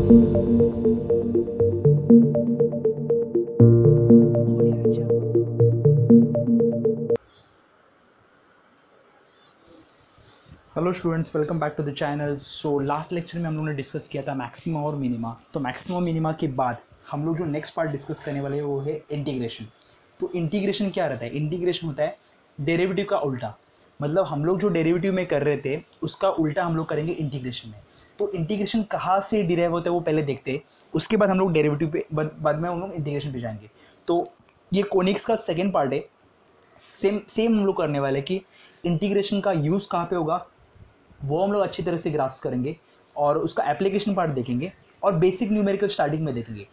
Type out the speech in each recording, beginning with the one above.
Hello students, welcome back to the channel. So last lecture में हम लोगों ने डिस्कस किया था मैक्सिमा और मिनिमा। तो मैक्सिमा मिनिमा के बाद हम लोग जो नेक्स्ट पार्ट डिस्कस करने वाले हैं वो है इंटीग्रेशन। तो इंटीग्रेशन क्या रहता है? इंटीग्रेशन होता है डेरिवेटिव का उल्टा। मतलब हम लोग जो डेरिवेटिव में कर रहे थे उसका उल्टा हम लोग करेंगे इंटीग्रेशन में। तो इंटीग्रेशन कहाँ से डिराइव होता है वो पहले देखते हैं, उसके बाद हम लोग डेरिवेटिव पे बाद में हम लोग इंटीग्रेशन पे जाएंगे। तो ये कोनिक्स का सेकेंड पार्ट है। सेम सेम हम लोग करने वाले हैं कि इंटीग्रेशन का यूज़ कहाँ पे होगा वो हम लोग अच्छी तरह से ग्राफ्स करेंगे और उसका एप्लीकेशन पार्ट देखेंगे और बेसिक न्यूमेरिकल स्टार्टिंग में देखेंगे।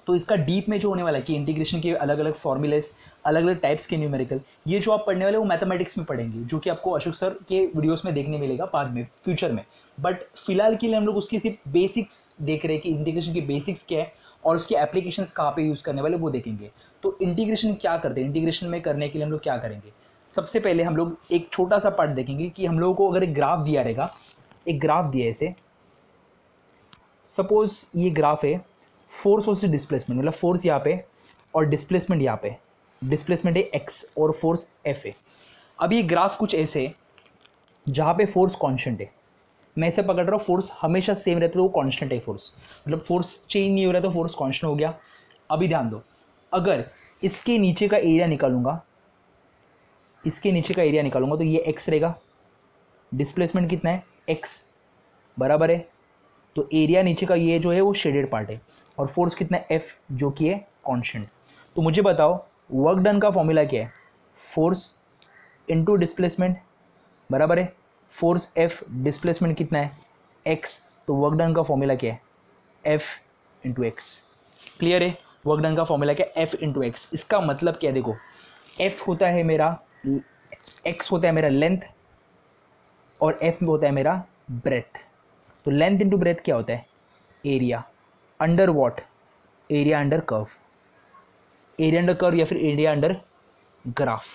तो इसका डीप में जो होने वाला है कि इंटीग्रेशन के अलग अलग फॉर्मूलेस, अलग अलग टाइप्स के न्यूमेरिकल, ये जो आप पढ़ने वाले वो मैथमेटिक्स में पढ़ेंगे, जो कि आपको अशोक सर के वीडियोस में देखने मिलेगा बाद में फ्यूचर में। बट फिलहाल के लिए हम लोग उसकी सिर्फ बेसिक्स देख रहे हैं कि इंटीग्रेशन की बेसिक्स क्या है और उसके एप्लीकेशंस कहाँ पे यूज़ करने वाले वो देखेंगे। तो इंटीग्रेशन क्या करते हैं, इंटीग्रेशन में करने के लिए हम लोग क्या करेंगे? सबसे पहले हम लोग एक छोटा सा पार्ट देखेंगे कि हम लोगों को अगर एक ग्राफ दिया रहेगा, एक ग्राफ दिया है इसे, सपोज ये ग्राफ है फोर्स वर्सेस डिस्प्लेसमेंट, मतलब फोर्स यहाँ पे और डिस्प्लेसमेंट यहाँ पे। डिस्प्लेसमेंट है एक्स और फोर्स एफ है। अब ये ग्राफ कुछ ऐसे है जहाँ पे फोर्स कांस्टेंट है। मैं इसे पकड़ रहा हूँ, फोर्स हमेशा सेम रहता है तो वो कांस्टेंट है फोर्स, मतलब फोर्स चेंज नहीं हो रहा तो फोर्स कांस्टेंट हो गया। अभी ध्यान दो, अगर इसके नीचे का एरिया निकालूंगा, इसके नीचे का एरिया निकालूंगा तो ये एक्स रहेगा। डिस्प्लेसमेंट कितना है? एक्स, बराबर है। तो एरिया नीचे का ये जो है वो शेडेड पार्ट है और फोर्स कितना है? एफ, जो कि है कांस्टेंट। तो मुझे बताओ वर्क डन का फॉर्मूला क्या है? फोर्स इनटू डिस्प्लेसमेंट, बराबर है। फोर्स एफ, डिस्प्लेसमेंट कितना है? एक्स। तो वर्क डन का फॉर्मूला क्या है? F into x. क्लियर है? वर्क डन का फॉर्मूला क्या है? F into x. इसका मतलब क्या है? देखो, एफ होता है मेरा, एक्स होता है मेरा लेंथ और एफ में होता है मेरा ब्रेथ। तो लेंथ इंटू ब्रेथ क्या होता है? Area under what? Area under curve. Area under curve या फिर एरिया अंडर ग्राफ।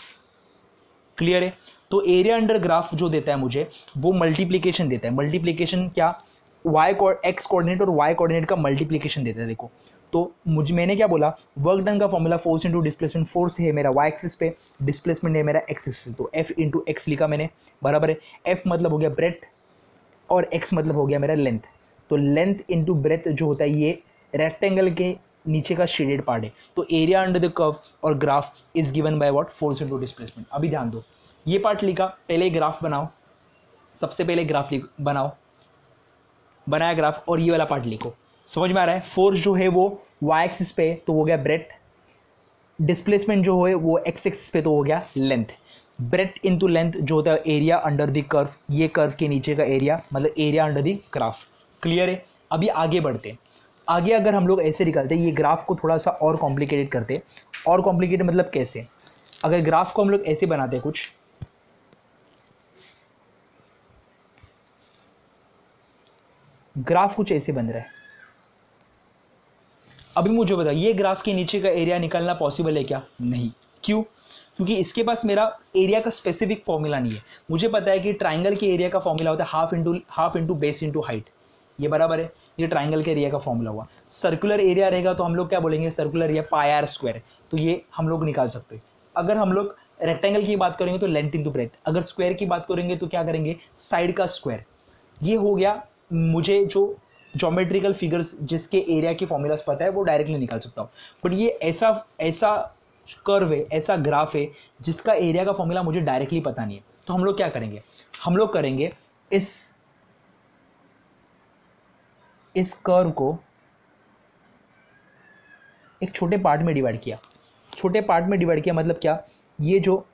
क्लियर है? तो एरिया अंडर ग्राफ जो देता है मुझे वो मल्टीप्लीकेशन देता है। मल्टीप्लीकेशन क्या? वाई एक्स कोऑर्डिनेट और वाई कोऑर्डिनेट का मल्टीप्लीकेशन देता है। देखो, तो मुझे मैंने क्या बोला? वर्क डन का formula force into displacement. Force है मेरा वाई एक्सिस पे, डिस्प्लेसमेंट है मेरा एक्स एक्सिस, तो एफ इंटू एक्स लिखा मैंने, बराबर है। एफ मतलब हो गया ब्रेथ और एक्स मतलब हो गया मेरा लेंथ। तो लेंथ इंटू ब्रेथ जो होता है ये रेक्टेंगल के नीचे का शेडेड पार्ट है। तो एरिया अंडर द कर्व और graph is given by what? Force into displacement. अभी ध्यान दो, ये पार्ट लिखा, पहले ग्राफ बनाओ। सबसे पहले ग्राफ बनाओ, बनाया ग्राफ, और ये वाला पार्ट लिखो। समझ में आ रहा है? फोर्स जो है वो वाई एक्सिस पे तो हो गया ब्रेथ, डिस्प्लेसमेंट जो है वो एक्स एक्सिस पे तो हो गया लेंथ। ब्रेथ इंटू लेंथ जो होता है एरिया अंडर द कर्व, ये कर्व के नीचे का एरिया मतलब area under the graph. Clear है? अभी आगे बढ़ते हैं। आगे अगर हम लोग ऐसे निकालते हैं, ये ग्राफ को थोड़ा सा और कॉम्प्लिकेटेड करते हैं। और कॉम्प्लिकेटेड मतलब कैसे? अगर ग्राफ को हम लोग ऐसे बनाते हैं, कुछ ग्राफ कुछ ऐसे बन रहा है। अभी मुझे बताओ, ये ग्राफ के नीचे का एरिया निकालना पॉसिबल है क्या? नहीं। क्यों? क्योंकि इसके पास मेरा एरिया का स्पेसिफिक फॉर्मूला नहीं है। मुझे पता है कि ट्राइंगल के एरिया का फॉर्मूला होता है half into base into height, ये बराबर है। ये ट्राइंगल के एरिया का फॉर्मूला हुआ। सर्कुलर एरिया रहेगा तो हम लोग क्या बोलेंगे? Circular area pi r square. तो ये हम लोग निकाल सकते हैं। अगर हम लोग रेक्टेंगल की बात करेंगे तो लेंथ इंटू ब्रेथ, अगर स्क्वायर की बात करेंगे तो क्या करेंगे? साइड का स्क्वायर। ये हो गया। मुझे जो ज्योमेट्रिकल फिगर्स जिसके एरिया के फॉर्मूलाज पता है वो डायरेक्टली निकाल सकता हूँ। बट ये ऐसा ऐसा कर्व है, ऐसा ग्राफ है जिसका एरिया का फॉर्मूला मुझे डायरेक्टली पता नहीं है। तो हम लोग क्या करेंगे? हम लोग करेंगे इस कर्व को एक छोटे पार्ट में डिवाइड किया। छोटे पार्ट में डिवाइड किया मतलब क्या? ये जो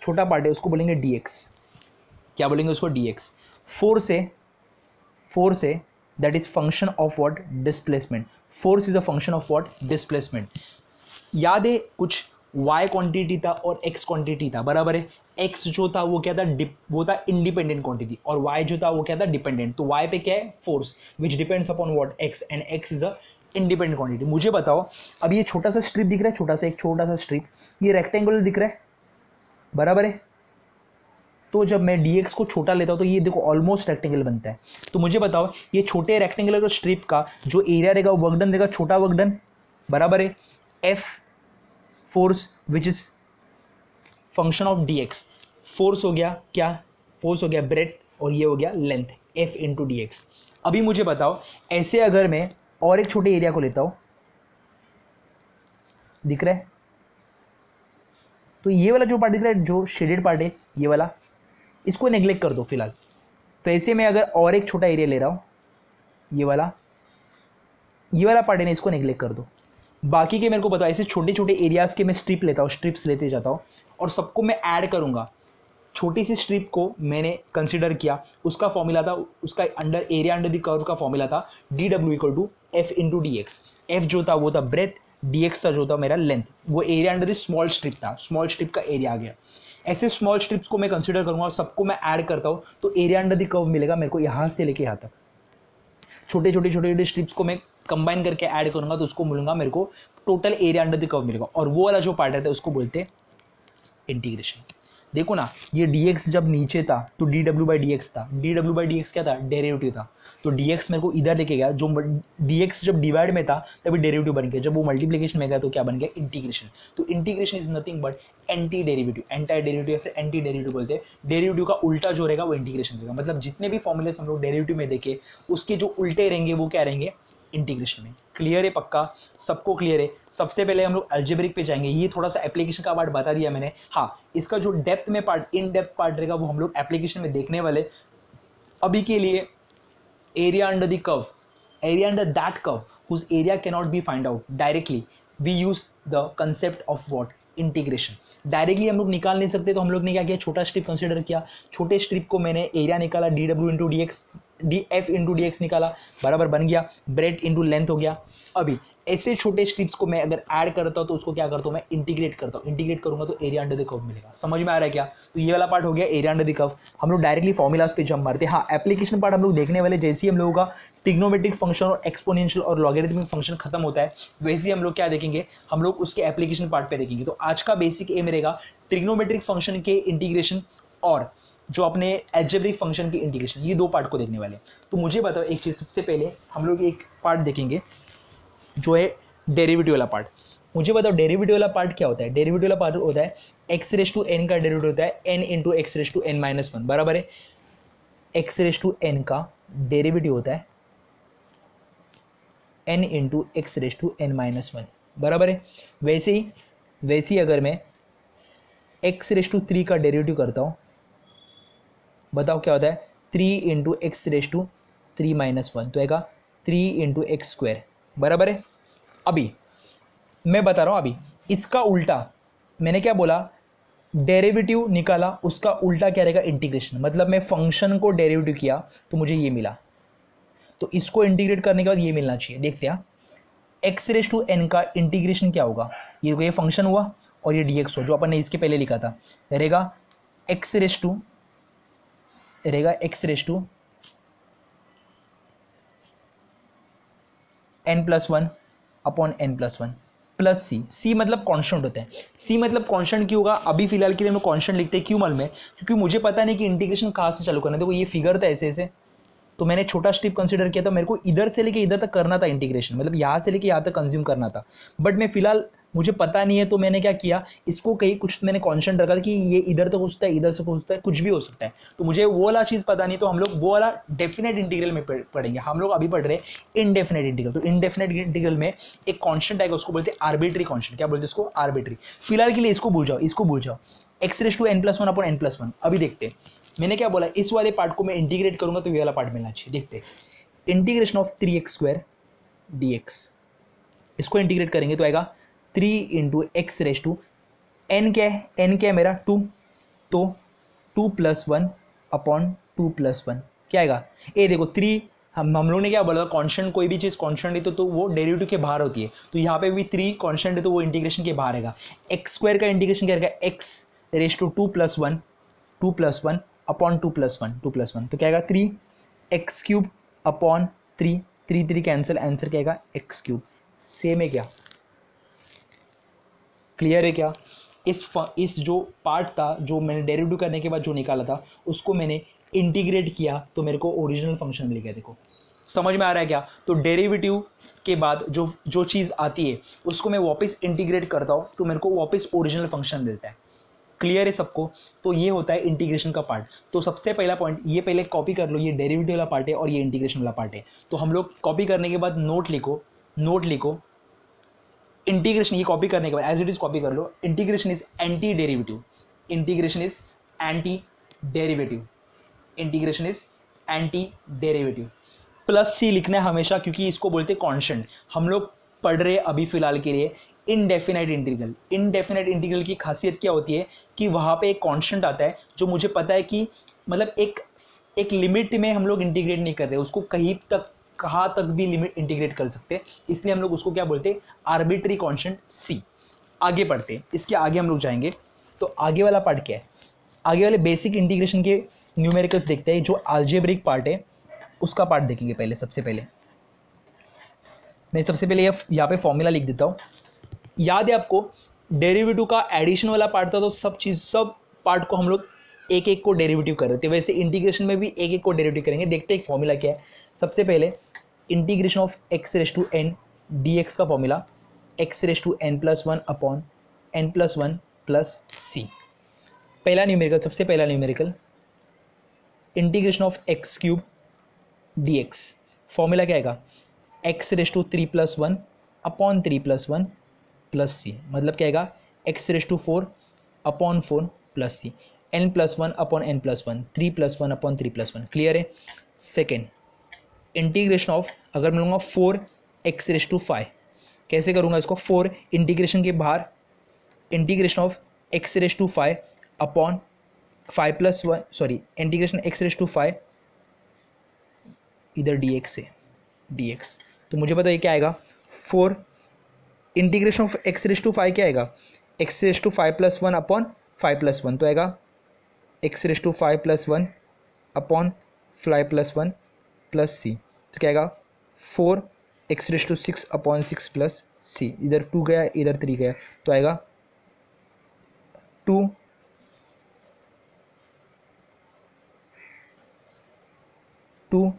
छोटा पार्ट है उसको बोलेंगे dx। क्या बोलेंगे उसको? dx। फोर्स है, फोर्स है that is function of what? Displacement. Force is a function of what? Displacement. याद है कुछ y क्वांटिटी था और x क्वांटिटी था, बराबर है। x जो था वो क्या था? वो था इंडिपेंडेंट क्वांटिटी, और y जो था वो क्या था? डिपेंडेंट। तो y पे क्या है? Force which depends upon what? x, and x is a independent quantity. मुझे बताओ, अब ये छोटा सा स्ट्रिप दिख रहा है, छोटा सा, एक छोटा सा स्ट्रिप, ये रेक्टेंगुलर दिख रहा है, बराबर है। तो जब मैं dx को छोटा लेता हूँ तो ये देखो ऑलमोस्ट रेक्टेंगल बनता है। तो मुझे बताओ ये छोटे रेक्टेंगुलर स्ट्रिप का जो एरिया रहेगा वो वर्क डन रहेगा छोटा वर्क डन बराबर है F force which is function of dx। Force हो गया क्या, फोर्स हो गया ब्रेथ और ये हो गया length f into d x. अभी मुझे बताओ ऐसे अगर मैं और एक छोटे एरिया को लेता हूं, दिख रहा है, तो ये वाला जो पार्ट दिख रहा है जो शेडेड पार्ट है ये वाला, इसको नेग्लेक्ट कर दो फिलहाल। तो ऐसे में अगर और एक छोटा एरिया ले रहा हूं, ये वाला पार्ट है ना, इसको नेग्लेक्ट कर दो। बाकी के मेरे को पता है ऐसे छोटे छोटे एरियाज के मैं स्ट्रिप लेता हूँ, स्ट्रिप्स लेते जाता हूँ और सबको मैं ऐड करूंगा। छोटी सी स्ट्रिप को मैंने कंसिडर किया, उसका फॉर्मूला था, उसका under area under the curve का फॉर्मूला था डी डब्ल्यू equal to f into d x. F जो था वो था ब्रेथ, डी एक्स का जो था मेरा लेंथ, वो area under the small strip था, स्मॉल स्ट्रिप का एरिया आ गया। ऐसे स्मॉल स्ट्रिप्स को मैं कंसिडर करूंगा और सबको मैं ऐड करता हूँ तो एरिया अंडर द कर्व मिलेगा मेरे को यहाँ से लेके यहाँ तक। छोटे छोटे छोटे छोटे स्ट्रिप्स को मैं कंबाइन करके ऐड करूंगा तो उसको मिलूंगा मेरे को total area under the curve मिलेगा, और वो वाला जो पार्ट रहता है उसको बोलते हैं इंटीग्रेशन। देखो ना ये dx जब नीचे था तो dw/dx था, dw/dx क्या था, डेरिवेटिव था। तो dx मेरे को इधर लेके गया, जो dx जब डिवाइड में था तभी डेरिवेटिव बन गया, जब वो मल्टीप्लिकेशन में गया तो क्या बन गया, इंटीग्रेशन। तो integration is nothing but anti derivative, anti derivative या फिर एंटी डेरिवेटिव बोलते हैं। डेरिवेटिव का उल्टा जो रहेगा वो इंटीग्रेशन रहेगा, मतलब जितने भी फॉर्मूले हम लोग डेरिवेटिव में देखे उसके जो उल्टे रहेंगे वो क्या रहेंगे, इंटीग्रेशन में। क्लियर है पक्का, सबको क्लियर है। सबसे पहले हम लोग अलजेब्रिक पे जाएंगे, ये थोड़ा सा एप्लीकेशन का पार्ट बता दिया मैंने। हाँ इसका जो डेप्थ में पार्ट, इन डेप्थ पार्ट रहेगा वो हम लोग एप्लीकेशन में देखने वाले। अभी के लिए area under the curve, area under that curve whose area cannot be find out directly, we use the concept of what, integration. Directly हम लोग निकाल नहीं सकते तो हम लोग ने क्या किया, छोटा स्ट्रिप कंसीडर किया, छोटे स्ट्रिप को मैंने एरिया निकाला D W into d x, D F into d x निकाला, बराबर बन गया ब्रेथ इंटू लेंथ हो गया। अभी ऐसे छोटे स्ट्रिप्स को मैं अगर ऐड करता हूं तो उसको क्या करता हूं, मैं इंटीग्रेट करता हूं, इंटीग्रेट करूंगा तो एरिया अंडर द कर्व मिलेगा। समझ में आ रहा है क्या, तो ये वाला पार्ट हो गया एरिया अंडर द कर्व। हम लोग डायरेक्टली फॉर्मुलाज पे जंप मारते हैं। हाँ एप्लीकेशन पार्ट हम लोग देखने वाले, जैसे ही हम लोगों का ट्रिग्नोमेट्रिक फंक्शन और एक्सपोनेंशियल और लॉगरिथमिक फंक्शन खत्म होता है वैसे ही हम लोग क्या देखेंगे, हम लोग उसके एप्लीकेशन पार्ट पे देखेंगे। तो आज का बेसिक एम रहेगा ट्रिग्नोमेट्रिक फंक्शन के इंटीग्रेशन और जो अपने अलजेब्रिक फंक्शन की इंटीग्रेशन, ये दो पार्ट को देखने वाले। तो मुझे बताओ एक चीज, सबसे पहले हम लोग एक पार्ट देखेंगे जो है डेरिवेटिव वाला पार्ट। मुझे बताओ डेरिवेटिव वाला पार्ट क्या होता है। डेरिवेटिव वाला पार्ट होता है एक्स रेस टू एन का डेरिवेटिव होता है n into x raise to n minus one, बराबर है। एक्स रेस टू एन का डेरिवेटिव होता है n into x raise to n minus one, बराबर है। वैसे ही अगर मैं एक्स रेस टू थ्री का डेरिवेटिव करता हूँ, बताओ क्या होता है, three into x raise to three minus one, तो आएगा थ्री इंटू एक्स स्क्वायर, बराबर है। अभी मैं बता रहा हूँ, अभी इसका उल्टा मैंने क्या बोला, डेरिवेटिव निकाला, उसका उल्टा क्या रहेगा, इंटीग्रेशन। मतलब मैं फंक्शन को डेरिवेटिव किया तो मुझे ये मिला, तो इसको इंटीग्रेट करने के बाद ये मिलना चाहिए। देखते हैं एक्स रेस टू एन का इंटीग्रेशन क्या होगा, ये फंक्शन हुआ और ये dx हो जो अपन ने इसके पहले लिखा था, रहेगा x raise to n plus one upon n plus one plus c मतलब कांस्टेंट होता है। सी मतलब कांस्टेंट क्यों होगा, अभी फिलहाल के लिए हम कांस्टेंट लिखते हैं, क्यों मालूम है, क्योंकि मुझे पता नहीं कि इंटीग्रेशन कहाँ से चालू करना है। देखो ये फिगर था ऐसे ऐसे, तो मैंने छोटा स्ट्रिप कंसीडर किया था, मेरे को इधर से लेके इधर तक करना था इंटीग्रेशन, मतलब यहाँ से लेके यहाँ तक कंज्यूम करना था। बट मैं फिलहाल मुझे पता नहीं है तो मैंने क्या किया, इसको कहीं कुछ मैंने कांस्टेंट रखा था कि ये इधर तक घुसता है, इधर से घुसता है, कुछ भी हो सकता है। तो मुझे वो वाला चीज़ पता नहीं, तो हम लोग वो वाला डेफिनेट इंटीग्रल में पढ़ेंगे। हम लोग अभी पढ़ रहे हैं इनडेफिनेट इंटीग्रल। तो इनडेफिनेट इंटीग्रल में एक कांस्टेंट आएगा, उसको बोलते हैं आर्बिट्री कांस्टेंट। क्या बोलते हैं उसको, आर्बिट्री। फिलहाल के लिए इसको भूल जाओ, x raise to n plus one upon n plus one. अभी देखते हैं मैंने क्या बोला, इस वाले पार्ट को मैं इंटीग्रेट करूंगा तो ये वाला पार्ट मिलना चाहिए। देखते हैं integration of three x square d x, इसको इंटीग्रेट करेंगे तो आएगा three into x raise to n क्या है, एन क्या है मेरा टू, तो two plus one upon two plus one क्या आएगा, ए देखो थ्री, हम लोग ने क्या बोला, कांस्टेंट कोई भी चीज़ कांस्टेंट है तो वो डेरिवेटिव के बाहर होती है। तो यहाँ पे भी थ्री कांस्टेंट है तो वो इंटीग्रेशन के बाहर आएगा। एक्स स्क्वायर का इंटीग्रेशन क्या रहेगा, x raise to two plus one upon two plus one, तो क्या आएगा three x cube upon three, three three cancel, answer क्या आएगा एक्स क्यूब। सेम है क्या, क्लियर है क्या। इस जो पार्ट था जो मैंने डेरिवेटिव करने के बाद जो निकाला था उसको मैंने इंटीग्रेट किया तो मेरे को ओरिजिनल फंक्शन मिल गया। देखो समझ में आ रहा है क्या? तो डेरिवेटिव के बाद जो जो चीज़ आती है उसको मैं वापस इंटीग्रेट करता हूँ तो मेरे को वापस ओरिजिनल फंक्शन मिलता है। क्लियर है सबको? तो ये होता है इंटीग्रेशन का पार्ट। तो सबसे पहला पॉइंट ये पहले कॉपी कर लो, ये डेरिवेटिव वाला पार्ट है और ये इंटीग्रेशन वाला पार्ट है। तो हम लोग कॉपी करने के बाद नोट लिखो इंटीग्रेशन, ये कॉपी करने के बाद एज इट इज कॉपी कर लो, integration is anti derivative, integration is anti derivative, integration is anti derivative. Plus c लिखना है हमेशा क्योंकि इसको बोलते हैं कांस्टेंट। हम लोग पढ़ रहे अभी फिलहाल के लिए इनडेफिनाइट इंटीग्रल। इनडेफिनाइट इंटीग्रल की खासियत क्या होती है कि वहाँ पे एक कांस्टेंट आता है जो मुझे पता है कि मतलब एक लिमिट में हम लोग इंटीग्रेट नहीं कर रहे, उसको कहाँ तक भी लिमिट इंटीग्रेट कर सकते हैं, इसलिए हम लोग उसको क्या बोलते हैं, आर्बिट्री कांस्टेंट सी। आगे बढ़ते हैं, इसके आगे हम लोग जाएंगे। तो आगे वाला पार्ट क्या है? आगे वाले बेसिक इंटीग्रेशन के न्यूमेरिकल्स देखते हैं। जो अलजेब्रिक पार्ट है उसका पार्ट देखेंगे पहले। सबसे पहले मैं सबसे पहले यहाँ पे फॉर्मूला लिख देता हूँ। याद है आपको डेरिवेटिव का एडिशन वाला पार्ट था, तो सब पार्ट को हम लोग एक एक को डेरिवेटिव कर रहे थे, वैसे इंटीग्रेशन में भी एक एक को डेरिवेटिव करेंगे। देखते हैं एक फॉर्मूला क्या है। सबसे पहले integration of x raise to n d x का formula x raise to n plus one upon n plus one plus c. पहला न्यूमेरिकल, सबसे पहला numerical integration of x cube d x. Formula क्या आएगा? X raise to three plus one upon three plus one plus c. मतलब क्या आएगा? X raise to four upon four plus c. N plus one upon n plus one, three plus one upon three plus one. Clear है? Second integration of, अगर मैं लूँगा four x raise to five, कैसे करूँगा इसको? Four integration के बाहर integration of x raise to five upon five plus one, sorry integration x raise to five, इधर डी एक्स है, डी एक्स। तो मुझे पता है क्या आएगा? Four integration of x raise to five क्या आएगा? X raise to five plus one upon five plus one, तो आएगा x raise to five plus one upon five plus one plus c. तो क्या आएगा? Four x raise to six upon six plus c. इधर two गया, इधर three गया, तो आएगा two two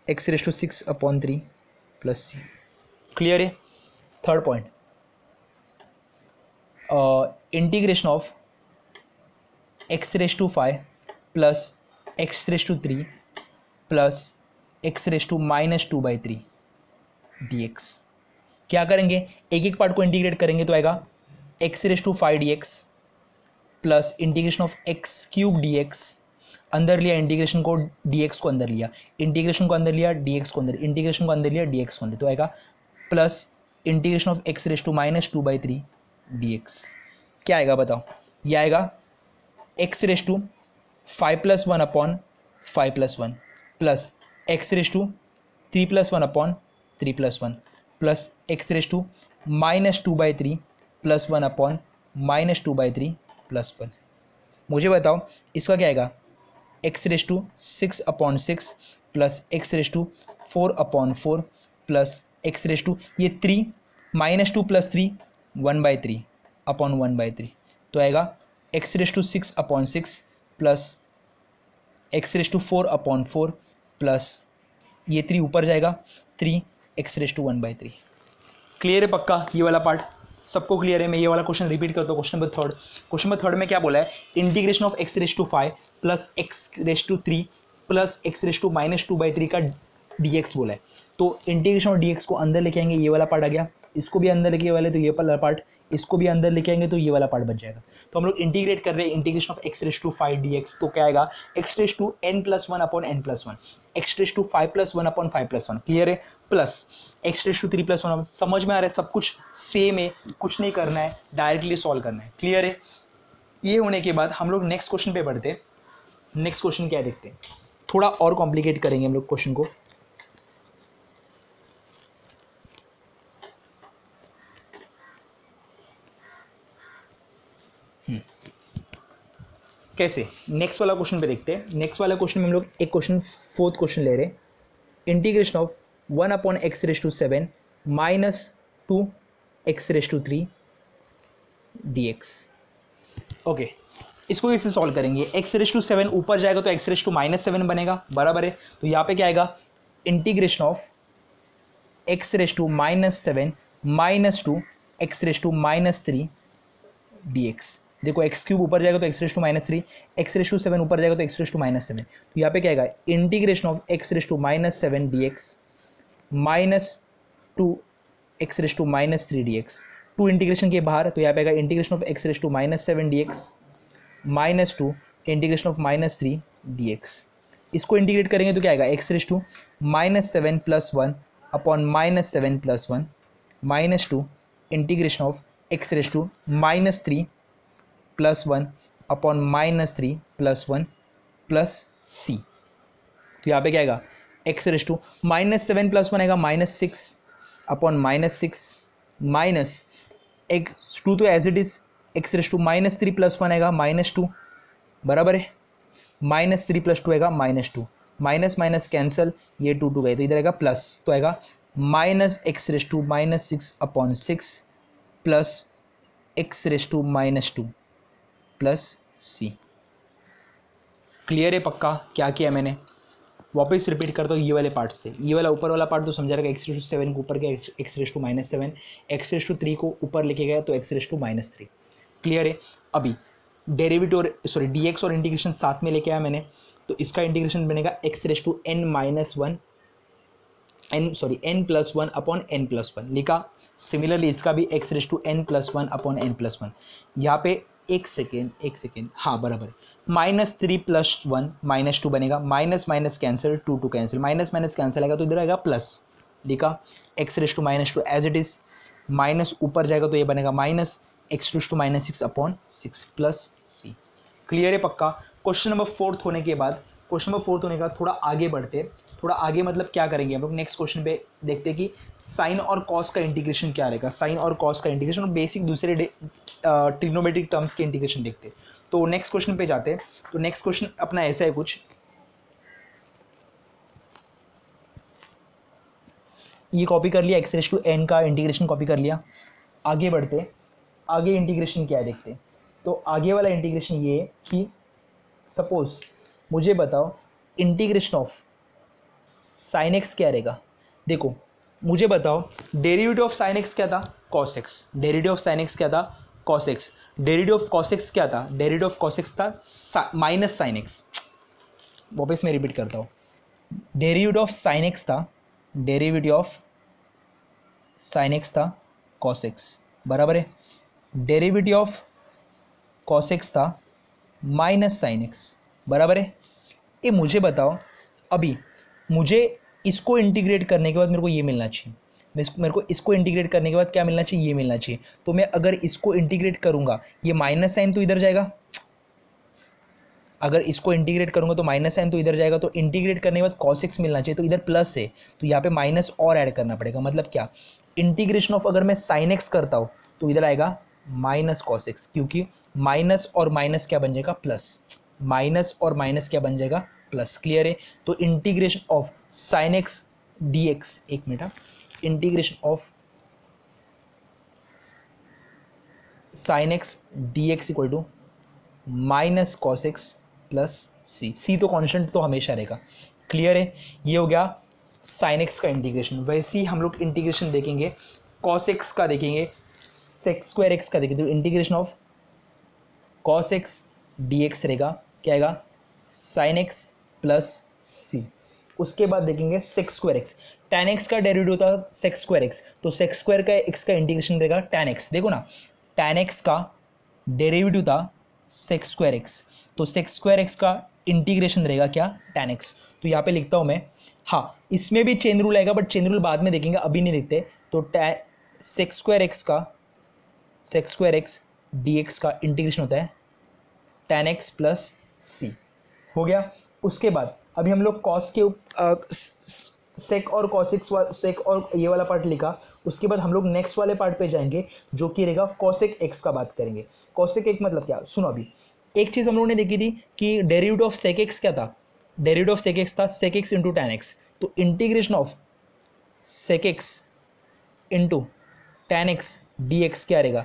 x raise to six upon three plus c. Clear है? Third point integration of x raise to five plus x raise to three plus x raise to minus two by three d x. क्या करेंगे? एक एक part को integrate करेंगे तो आएगा x raise to five d x plus integration of x cube d x. अंदर लिया इंटीग्रेशन को, डी एक्स को अंदर लिया, इंटीग्रेशन को अंदर लिया, डी एक्स को अंदर, इंटीग्रेशन को अंदर लिया, डी एक्स को अंदर, तो आएगा plus integration of x raise to minus two by three d x. क्या आएगा बताओ? यह आएगा x raise to five plus one upon five plus one plus x raise to three plus one upon three plus one plus x raise to minus two by three plus one upon minus two by three plus one. मुझे बताओ इसका क्या आएगा? X raise to six upon six plus x raise to four upon four plus x raise to ये three minus two plus three one by three upon one by three, तो आएगा x raise to six upon six plus x raise to four upon four plus ये three ऊपर जाएगा, three x raise to one by three. Clear है पक्का ये वाला part? सबको क्लियर है? मैं ये वाला क्वेश्चन रिपीट करता हूँ। Question number third, question number third में क्या बोला है? Integration of x raise to five plus x raise to three plus x raise to minus two by three का डी एक्स बोला है। तो इंटीग्रेशन ऑफ डी एक्स को अंदर लेके आएंगे, ये वाला पार्ट आ गया, इसको भी अंदर लेके वाले तो ये वाला पार्ट, इसको भी अंदर लेके आएंगे तो ये वाला पार्ट बच जाएगा। तो हम लोग इंटीग्रेट कर रहे हैं integration of x raise to five d x, तो क्या आएगा? X raise to n plus one upon n plus one, x raise to five plus one upon five plus one. Clear है? Plus x raise to three plus one. समझ में आ रहा है? सब कुछ सेम है, कुछ नहीं करना है, डायरेक्टली सॉल्व करना है। क्लियर है? ये होने के बाद हम लोग नेक्स्ट क्वेश्चन पे बढ़ते हैं। नेक्स्ट क्वेश्चन क्या देखते हैं? थोड़ा और कॉम्प्लिकेट करेंगे हम लोग क्वेश्चन को। कैसे? नेक्स्ट वाला क्वेश्चन पे देखते हैं। नेक्स्ट वाला क्वेश्चन में हम लोग एक क्वेश्चन, फोर्थ क्वेश्चन ले रहे हैं। Integration of one upon x raise to seven minus two x raise to three d x. Okay, इसको कैसे सॉल्व करेंगे? x⁻⁷ ऊपर जाएगा तो x⁻⁻7 बनेगा, बराबर है। तो यहाँ पे क्या आएगा, integration of x⁻⁻7 -2 x⁻³ dx। देखो x³ ऊपर जाएगा तो x⁻³ x⁻7 ऊपर जाएगा तो x⁻7। तो यहाँ पे क्या आएगा, integration of x⁻7 dx -2 x⁻³ dx। 2 integration के बाहर, तो यहाँ पे आएगा integration of x⁻7 dx -2 integration of -3 dx। इसको इंटीग्रेट करेंगे तो क्या आएगा, x⁻7 + 1 upon -7 + 1 -2 integration of x⁻³ + 1 upon -3 + 1 plus c। तो यहाँ पे क्या आएगा, x⁻⁻7 + 1 आएगा -6 अपॉन -6 माइनस x2 तो एज इट इज x⁻³ + 1 आएगा -2, बराबर है। -3 + 2 आएगा -2, माइनस माइनस कैंसल, ये 2 गए तो इधर आएगा प्लस, तो आएगा -x⁻⁻6 upon 6 plus x⁻² plus c। Clear है पक्का? क्या किया मैंने, वापस रिपीट करता हूँ ये वाले पार्ट से। ये वाला ऊपर वाला पार्ट तो समझा रहेगा, x⁻7 को ऊपर गया x⁻⁻7, x⁻³ को ऊपर लेके गया तो x⁻⁻3। क्लियर है? अभी डेरिवेटिव और सॉरी dx और इंटीग्रेशन साथ में लेके आया मैंने, तो इसका इंटीग्रेशन बनेगा x⁻n-1 n+1 अपॉन n+1 लिखा। सिमिलरली इसका भी x⁻n+1 अपॉन n+1। यहाँ पे एक सेकेंड, हाँ बराबर, -3 + 1 -2 बनेगा, minus minus cancel, 2 cancel, minus minus cancel आएगा तो इधर आएगा प्लस, लिखा x⁻² as it is, minus ऊपर जाएगा तो ये बनेगा minus x⁻6 upon 6 plus c। Clear है पक्का? क्वेश्चन नंबर 4 होने के बाद थोड़ा आगे बढ़ते, थोड़ा आगे मतलब क्या करेंगे हम लोग, नेक्स्ट क्वेश्चन पे देखते हैं कि साइन और कॉस का इंटीग्रेशन क्या रहेगा, साइन और कॉस का इंटीग्रेशन और बेसिक दूसरे ट्रिग्नोमेट्रिक टर्म्स के इंटीग्रेशन देखते हैं। तो नेक्स्ट क्वेश्चन पे जाते हैं। तो नेक्स्ट क्वेश्चन अपना ऐसा है कुछ, ये कॉपी कर लिया, x⁻n का इंटीग्रेशन कॉपी कर लिया। आगे बढ़ते, आगे इंटीग्रेशन क्या है देखते हैं। तो आगे वाला इंटीग्रेशन ये है कि सपोज मुझे बताओ इंटीग्रेशन ऑफ साइन एक्स क्या रहेगा। देखो मुझे बताओ डेरिवेटिव ऑफ साइन एक्स क्या था, cos x. Derivative of sine x क्या था, cos x. Derivative of cos x क्या था, डेरिवेटिव ऑफ कॉस एक्स था माइनस साइन एक्स। वापस मैं रिपीट करता हूँ, डेरिवेटिव ऑफ साइन एक्स था, डेरिवेटिव ऑफ साइन एक्स था कॉस एक्स, बराबर है। डेरिवेटिव ऑफ कॉस एक्स था माइनस साइन एक्स, बराबर है। ये मुझे बताओ, अभी मुझे इसको इंटीग्रेट करने के बाद मेरे को ये मिलना चाहिए, मेरे को इसको इंटीग्रेट करने के बाद क्या मिलना चाहिए, ये मिलना चाहिए। तो मैं अगर इसको इंटीग्रेट करूंगा, ये माइनस साइन तो इधर जाएगा, अगर इसको इंटीग्रेट करूंगा तो माइनस साइन तो इधर जाएगा, तो इंटीग्रेट करने के बाद cos x मिलना चाहिए, तो इधर प्लस है तो यहाँ पे माइनस और ऐड करना पड़ेगा। मतलब क्या, इंटीग्रेशन ऑफ अगर मैं साइन एक्स करता हूँ तो इधर आएगा माइनस cos x, क्योंकि माइनस और माइनस क्या बन जाएगा, प्लस। माइनस और माइनस क्या बन जाएगा, प्लस। क्लियर है? तो integration of sine x d x, एक मिनट, integration of sine x d x equal to minus cos x plus c. C तो कॉन्स्टेंट तो हमेशा रहेगा। क्लियर है? ये हो गया साइन एक्स का इंटीग्रेशन। वैसे ही हम लोग इंटीग्रेशन देखेंगे कॉस एक्स का, देखेंगे सेक्स स्क्वायर एक्स का देखेंगे। तो integration of cos x d x रहेगा, क्या आएगा, साइन एक्स प्लस सी। उसके बाद देखेंगे sex square x, tan x का डेरिवेटिव होता है सेक्स स्क्वायर एक्स, तो सेक्स स्क्वायर का एक्स का इंटीग्रेशन रहेगा tan एक्स। देखो ना, tan एक्स का डेरिवेटिव था सेक्स स्क्वायर एक्स, तो सेक्स स्क्वायर एक्स का इंटीग्रेशन रहेगा क्या, tan एक्स। तो यहाँ पे लिखता हूँ मैं, हाँ इसमें भी चेन रूल आएगा, बट चेन रूल बाद में देखेंगे, अभी नहीं देखते। तो sex square x d x का इंटीग्रेशन होता है tan एक्स प्लस सी। हो गया। उसके बाद अभी हम लोग कॉस के सेक और कॉसिक्स सेक और ये वाला पार्ट लिखा। उसके बाद हम लोग नेक्स्ट वाले पार्ट पे जाएंगे जो कि रहेगा कॉसेक एक्स का बात करेंगे। कॉसेक एक्स मतलब क्या, सुनो अभी एक चीज़ हम लोगों ने देखी थी कि डेरिवेटिव ऑफ सेक एक्स क्या था, डेरिवेटिव ऑफ सेक एक्स था sec x into tan x. तो integration of sec x into tan x d x क्या रहेगा,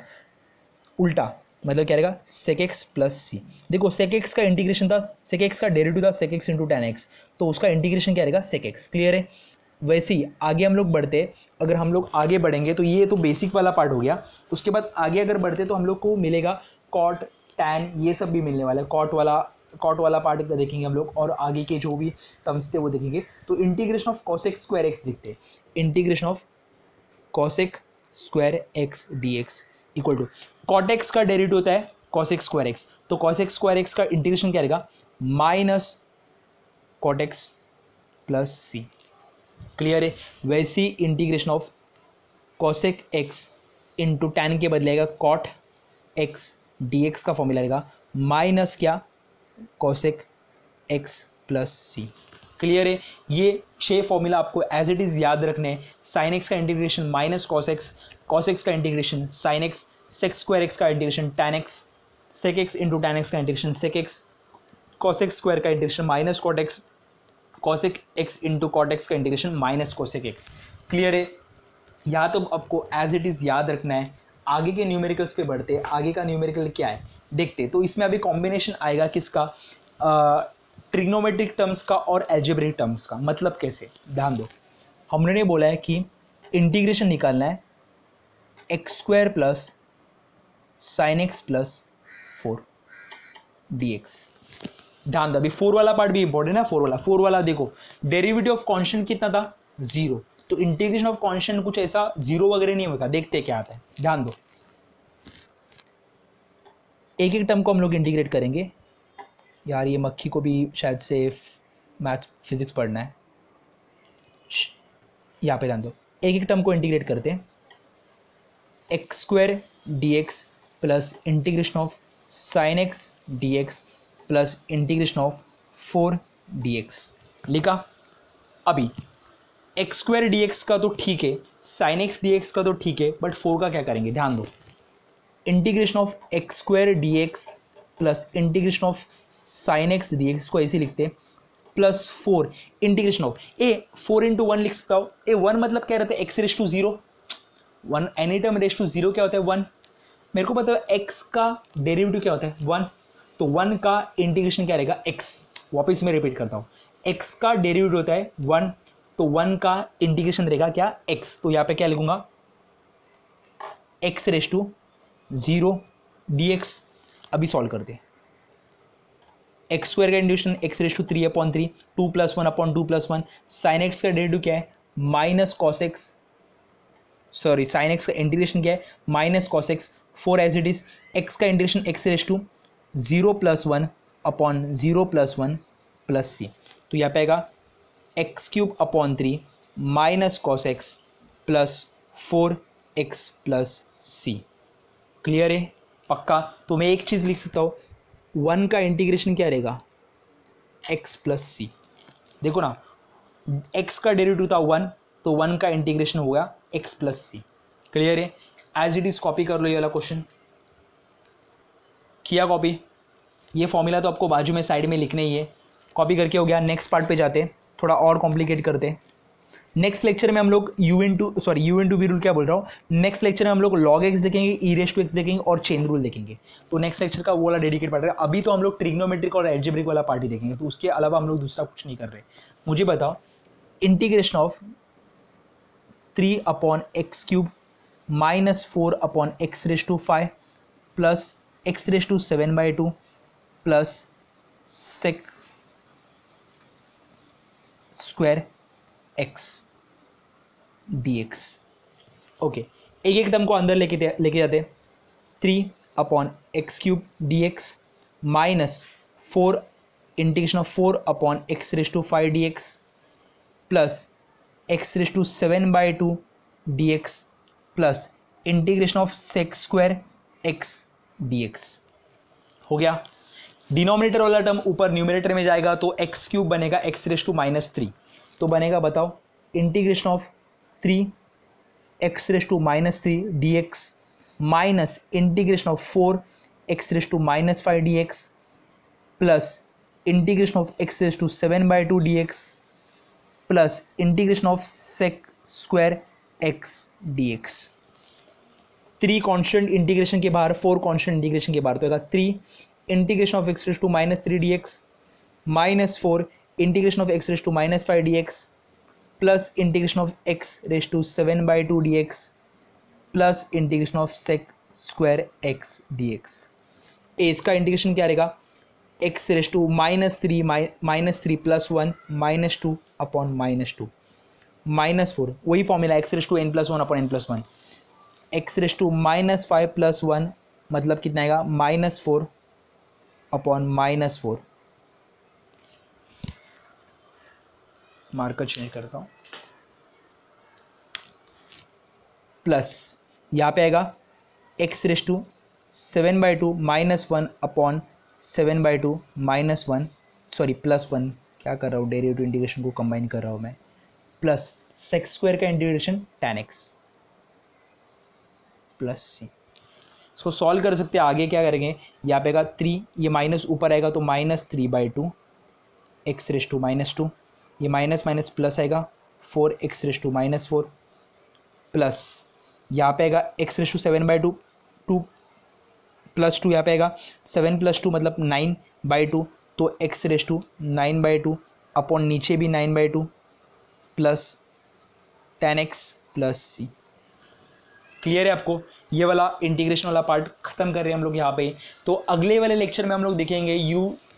उल्टा, मतलब क्या रहेगा सेक एक्स प्लस सी। देखो सेक एक्स का इंटीग्रेशन था, सेक एक्स का डेरिवेटिव था sec x into tan x, तो उसका इंटीग्रेशन क्या रहेगा सेक एक्स। क्लियर है। वैसे ही आगे हम लोग बढ़ते, अगर हम लोग आगे बढ़ेंगे तो ये तो बेसिक वाला पार्ट हो गया। उसके बाद आगे अगर बढ़ते तो हम लोग को मिलेगा कॉट टैन, ये सब भी मिलने वाला है। कॉट वाला पार्ट देखेंगे हम लोग, और आगे के जो भी टर्म्स थे वो देखेंगे। तो integration of cosec square x देखते, integration of cosec square x d x equal to cot x का डेरिवेटिव होता है कॉसेक स्क्वायर एक्स, तो कॉसेक स्क्वायर एक्स का इंटीग्रेशन क्या रहेगा minus cot x plus c. Clear है। वैसी integration of cosec x into tan के बदलेगा कॉट एक्स डी एक्स का फॉर्मूला रहेगा माइनस क्या cosec x plus c. Clear है। ये 6 फॉर्मूला आपको एज इट इज याद रखने हैं। साइन एक्स का इंटीग्रेशन माइनस कॉस एक्स का integration sine x, sec square x का integration tan x, sec x into tan x का integration sec x, cos x square का integration minus cot x, cosec x into cot x का integration minus cosec x. Clear है। यहाँ तो आपको as it is याद रखना है। आगे के न्यूमेरिकल्स पे बढ़ते, आगे का न्यूमेरिकल क्या है देखते। तो इसमें अभी कॉम्बिनेशन आएगा किसका, ट्रिग्नोमेट्रिक टर्म्स का और एल्जेब्रिक टर्म्स का। मतलब कैसे, ध्यान दो। हमने बोला है कि इंटीग्रेशन निकालना है x square plus sine x plus 4 D x. ध्यान दो, अभी 4 वाला पार्ट भी इंपॉर्टेंट है। 4 वाला देखो, डेरिवेटिव ऑफ कांस्टेंट कितना था 0, तो इंटीग्रेशन ऑफ कांस्टेंट कुछ ऐसा 0 वगैरह नहीं होगा। देखते क्या आता है, ध्यान दो। एक एक टर्म को हम लोग इंटीग्रेट करेंगे। यार ये मक्खी को भी शायद से मैथ्स फिजिक्स पढ़ना है। यहाँ पे ध्यान दो, एक एक टर्म को इंटीग्रेट करते हैं। X square d x plus integration of sine x d x plus integration of 4 D x लिखा। अभी एक्स स्क्वायर डी एक्स का तो ठीक है, साइन एक्स डी एक्स का तो ठीक है, बट 4 का क्या करेंगे, ध्यान दो। Integration of x square d x plus integration of sine x d x को ऐसे लिखते हैं plus 4 integration of A 4 into 1 लिख सकता हूँ। ए 1 मतलब क्या रहता है x raise to 0, 1 any term raise to 0 क्या होता है 1। मेरे को पता है एक्स का डेरिवेटिव क्या होता है 1, तो 1 का इंटीग्रेशन क्या रहेगा एक्स। वापस मैं रिपीट करता हूँ, एक्स का डेरिवेटिव होता है 1, तो 1 का इंटीग्रेशन रहेगा क्या एक्स। तो यहाँ पे क्या लिखूंगा x raise to 0 d x. अभी सॉल्व करते हैं। एक्स स्क्वायर का integration x raise to 3/3, 2 + 1/2 + 1। Sine x का डेरिवेटिव क्या है minus cos x, sorry sine x का इंटीग्रेशन क्या है minus cos x 4 as it is. X का integration x raise to 0 + 1/0 + 1 plus c. तो यहाँ पे आएगा x³/3 minus cos x plus 4x plus c. Clear है पक्का। तो मैं एक चीज़ लिख सकता हूँ, 1 का इंटीग्रेशन क्या रहेगा x प्लस सी। देखो ना, x का डेरिवेटिव था 1, तो 1 का इंटीग्रेशन हो गया x प्लस सी। क्लियर है। एज इट इज कॉपी कर लो ये वाला क्वेश्चन। किया कॉपी, ये फॉर्मूला तो आपको बाजू में साइड में लिखना ही है। कॉपी करके हो गया। नेक्स्ट पार्ट पे जाते, थोड़ा और कॉम्प्लिकेट करते। नेक्स्ट लेक्चर में हम लोग यू इंटू वी रूल क्या बोल रहा हूँ, नेक्स्ट लेक्चर में हम लोग लॉग एक्स देखेंगे, ई रेस टू एक्स देखेंगे और चेन रूल देखेंगे। तो नेक्स्ट लेक्चर का वो वाला डेडिकेट पार्ट है। अभी तो हम लोग ट्रिग्नोमेट्रिक और एल्जेब्रिक वाला पार्ट ही देखेंगे, तो उसके अलावा हम लोग दूसरा कुछ नहीं कर रहे। मुझे बताओ, integration of 3/x³ minus 4/x⁵ plus x⁷ plus sec square x d x. Okay, एक एक टर्म को अंदर लेके जाते। 3/x³ d x minus 4 integration of 4/x⁵ d x plus x⁷ d x plus integration of sec square x d x. हो गया। Denominator वाला term ऊपर न्यूमिनेटर में जाएगा तो x³ बनेगा x⁻³ तो बनेगा बताओ integration of 3x⁻³ dx minus integration of 4x⁻5 dx plus integration of x⁷ dx plus integration of sec square x dx। 3 constant integration के बाहर, 4 कांस्टेंट इंटीग्रेशन के बाहर, तो आएगा 3 integration of x raise to -3 dx minus 4 integration of x raise to -5 dx plus integration of x raise to 7/2 dx plus integration of sec square x dx। इसका integration क्या रहेगा, x raise to -3 plus 1 -2 upon -2 -4, वही formula x raise to n plus 1 upon n plus 1, x raise to -5 plus 1 मतलब कितना आएगा -4 upon -4। Marker change करता हूँ, plus यहाँ पे आएगा x raise to 7/2 -1 upon 7/2 -1, sorry plus 1, क्या कर रहा हूँ, डेरिवेटिव इंटीग्रेशन को कंबाइन कर रहा हूँ मैं, प्लस सेक स्क्वायर का इंटीग्रेशन tan x प्लस सी। सो सॉल्व कर सकते हैं। आगे क्या करेंगे, यहाँ पे आएगा 3, ये माइनस ऊपर आएगा तो -3/2 x रेज टू -2, ये माइनस माइनस प्लस आएगा 4x रेज टू -4 प्लस यहाँ पे आएगा x रेज टू 7/2 2 प्लस 2, यहाँ पे आएगा 7 + 2 मतलब 9/2, तो x रेज टू 9/2 अपॉन नीचे भी 9/2 plus tan x plus c. Clear है आपको, ये वाला इंटीग्रेशन वाला पार्ट खत्म कर रहे हैं हम लोग यहाँ पे। तो अगले वाले लेक्चर में हम लोग देखेंगे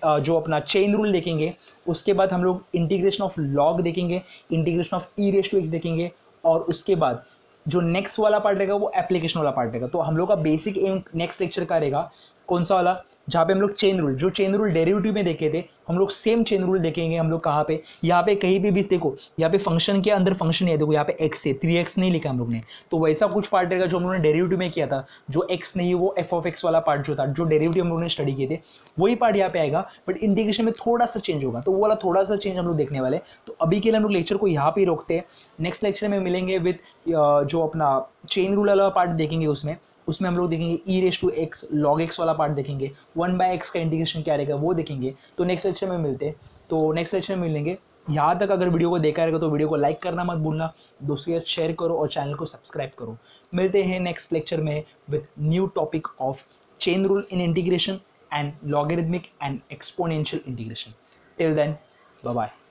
जो अपना चेन रूल देखेंगे, उसके बाद हम लोग इंटीग्रेशन ऑफ लॉग देखेंगे, integration of e raise to x देखेंगे, और उसके बाद जो नेक्स्ट वाला पार्ट रहेगा वो एप्लीकेशन वाला पार्ट रहेगा। तो हम लोग का बेसिक एम नेक्स्ट लेक्चर का रहेगा कौन सा वाला, जहाँ पे हम लोग चेन रूल, जो चेन रूल डेरिवेटिव में देखे थे, हम लोग सेम चेन रूल देखेंगे। हम लोग कहाँ पे, यहाँ पे कहीं भी देखो, यहाँ पे फंक्शन के अंदर फंक्शन है, देखो यहाँ पे x है, 3x नहीं लिखा हम लोग ने, तो वैसा कुछ पार्ट रहेगा जो हम लोगों ने डेरिवेटिव में किया था, जो x नहीं, वो f(x) वाला पार्ट जो था, जो डेरिवेटिव हम लोगों ने स्टडी किए थे, वही पार्ट यहाँ पे आएगा, बट इंटीग्रेशन में थोड़ा सा चेंज होगा, तो वो वाला थोड़ा सा चेंज हम लोग देखने वाले। तो अभी के लिए हम लोग लेक्चर को यहाँ पे ही रोकते हैं। नेक्स्ट लेक्चर में मिलेंगे विद जो अपना चेन रूल वाला पार्ट देखेंगे, उसमें हम लोग देखेंगे e raise to x log x वाला पार्ट देखेंगे, 1/x का इंटीग्रेशन क्या रहेगा वो देखेंगे। तो नेक्स्ट लेक्चर में मिलते हैं, तो नेक्स्ट लेक्चर में मिलेंगे। यहाँ तक अगर वीडियो को देखा रहेगा तो वीडियो को लाइक करना मत भूलना, दोस्तों के साथ शेयर करो और चैनल को सब्सक्राइब करो। मिलते हैं नेक्स्ट लेक्चर में with new topic of chain rule in integration and logarithmic and exponential integration. Till then, bye bye.